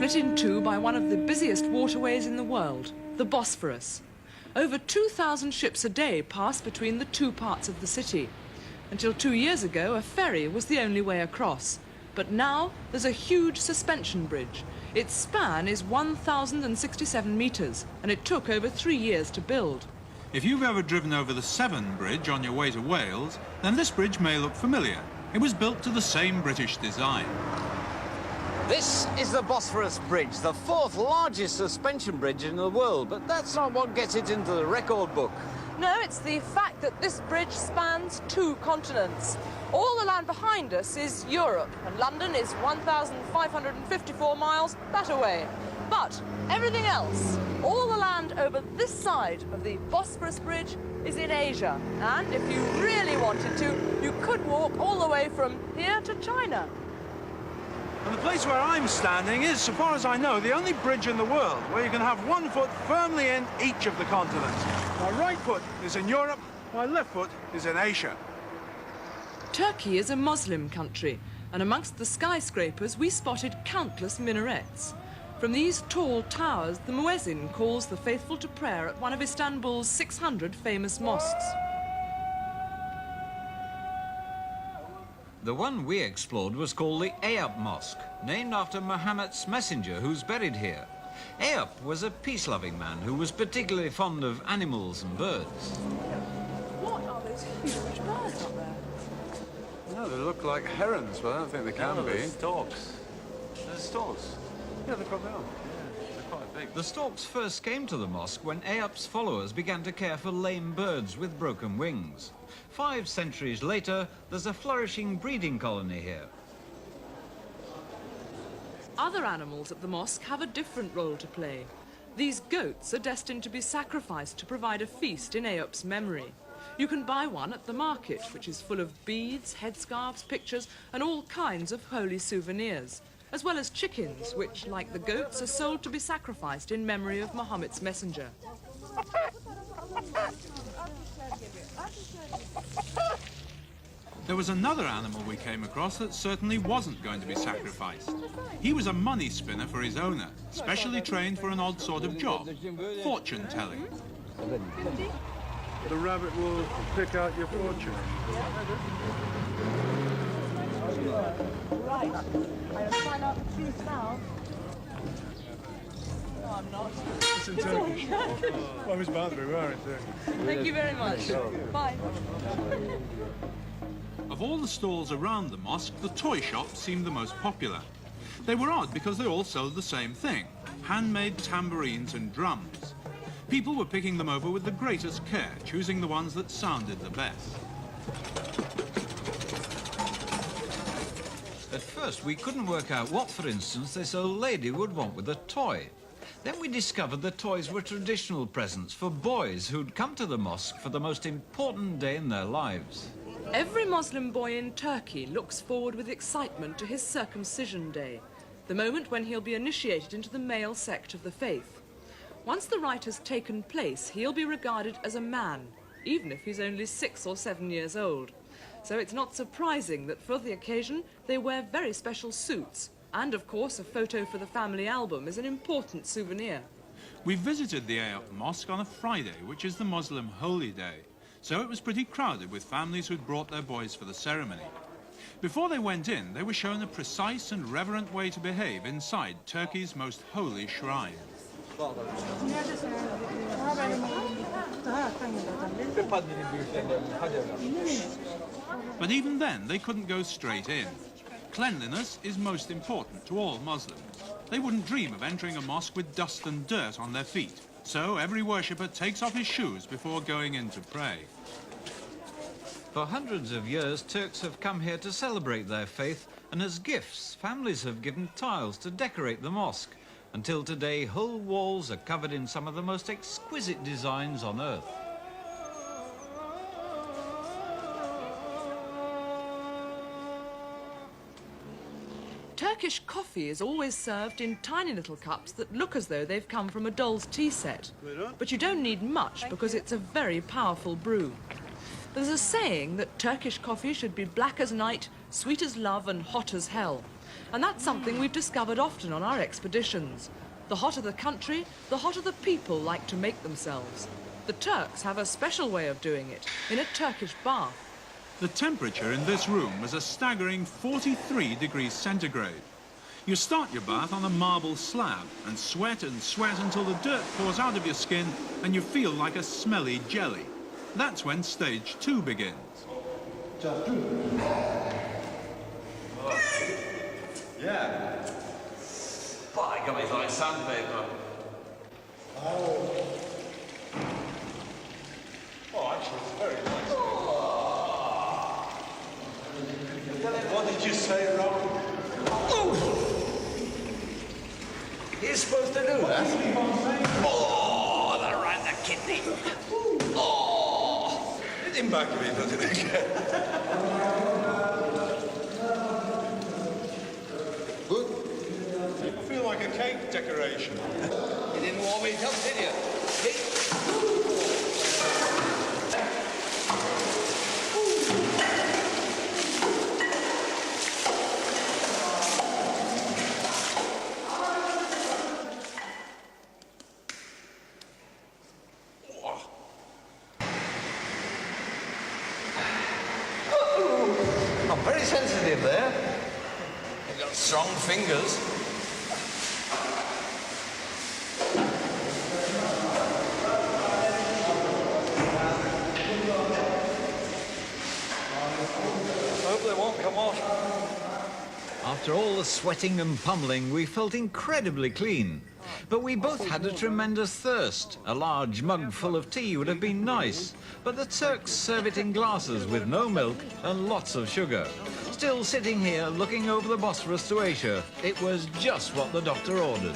split in two by one of the busiest waterways in the world, the Bosphorus. Over 2,000 ships a day pass between the two parts of the city. Until 2 years ago, a ferry was the only way across. But now there's a huge suspension bridge. Its span is 1,067 metres, and it took over 3 years to build. If you've ever driven over the Severn Bridge on your way to Wales, then this bridge may look familiar. It was built to the same British design. This is the Bosphorus Bridge, the fourth largest suspension bridge in the world, but that's not what gets it into the record book. No, it's the fact that this bridge spans 2 continents. All the land behind us is Europe, and London is 1,554 miles that away. But everything else, all the land over this side of the Bosphorus Bridge is in Asia. And if you really wanted to, you could walk all the way from here to China. And the place where I'm standing is, so far as I know, the only bridge in the world where you can have one foot firmly in each of the continents. My right foot is in Europe, my left foot is in Asia. Turkey is a Muslim country, and amongst the skyscrapers we spotted countless minarets. From these tall towers, the muezzin calls the faithful to prayer at one of Istanbul's 600 famous mosques. The one we explored was called the Eyüp Mosque, named after Muhammad's messenger who's buried here. Eyüp was a peace-loving man who was particularly fond of animals and birds. What are those huge birds up there? No, they look like herons, but I don't think they can be. Storks. They're storks. Yeah, they probably are. Yeah, they're quite big. The storks first came to the mosque when Eyüp's followers began to care for lame birds with broken wings. 5 centuries later, there's a flourishing breeding colony here. Other animals at the mosque have a different role to play. These goats are destined to be sacrificed to provide a feast in Eyüp's memory. You can buy one at the market, which is full of beads, headscarves, pictures, and all kinds of holy souvenirs, as well as chickens, which, like the goats, are sold to be sacrificed in memory of Muhammad's messenger. There was another animal we came across that certainly wasn't going to be sacrificed. He was a money spinner for his owner, specially trained for an odd sort of job, fortune-telling. The rabbit will pick out your fortune. Right, I'll find out the truth now. No, I'm not. It's in Turkish. I was bound to be wearing it. Thank you very much. Bye. Of all the stalls around the mosque, the toy shops seemed the most popular. They were odd because they all sold the same thing, handmade tambourines and drums. People were picking them over with the greatest care, choosing the ones that sounded the best. At first, we couldn't work out what, for instance, this old lady would want with a toy. Then we discovered the toys were traditional presents for boys who'd come to the mosque for the most important day in their lives. Every Muslim boy in Turkey looks forward with excitement to his circumcision day, the moment when he'll be initiated into the male sect of the faith. Once the rite has taken place, he'll be regarded as a man, even if he's only 6 or 7 years old. So it's not surprising that for the occasion they wear very special suits. And of course a photo for the family album is an important souvenir. We visited the Eyüp Mosque on a Friday, which is the Muslim holy day. So it was pretty crowded with families who'd brought their boys for the ceremony. Before they went in, they were shown a precise and reverent way to behave inside Turkey's most holy shrine. But even then, they couldn't go straight in. Cleanliness is most important to all Muslims. They wouldn't dream of entering a mosque with dust and dirt on their feet. So every worshipper takes off his shoes before going in to pray. For hundreds of years, Turks have come here to celebrate their faith, and as gifts, families have given tiles to decorate the mosque. Until today, whole walls are covered in some of the most exquisite designs on earth. Turkish coffee is always served in tiny little cups that look as though they've come from a doll's tea set. But you don't need much because it's a very powerful brew. There's a saying that Turkish coffee should be black as night, sweet as love and hot as hell. And that's something we've discovered often on our expeditions. The hotter the country, the hotter the people like to make themselves. The Turks have a special way of doing it, in a Turkish bath. The temperature in this room was a staggering 43 degrees centigrade. You start your bath on a marble slab and sweat until the dirt pours out of your skin and you feel like a smelly jelly. That's when stage 2 begins. Yeah. By God, it's like sandpaper. Oh, actually, it's very nice. What did you say, Rob? You're supposed to do that? Oh, that right in the kidney. Oh! It didn't back me, doesn't it? Good. I feel like a cake decoration. You didn't want me to come, did you? I'm very sensitive there. I've got strong fingers. I hope they won't come off. After all the sweating and pummeling, we felt incredibly clean. But we both had a tremendous thirst. A large mug full of tea would have been nice, but the Turks serve it in glasses with no milk and lots of sugar. Still sitting here looking over the Bosphorus to Asia, it was just what the doctor ordered.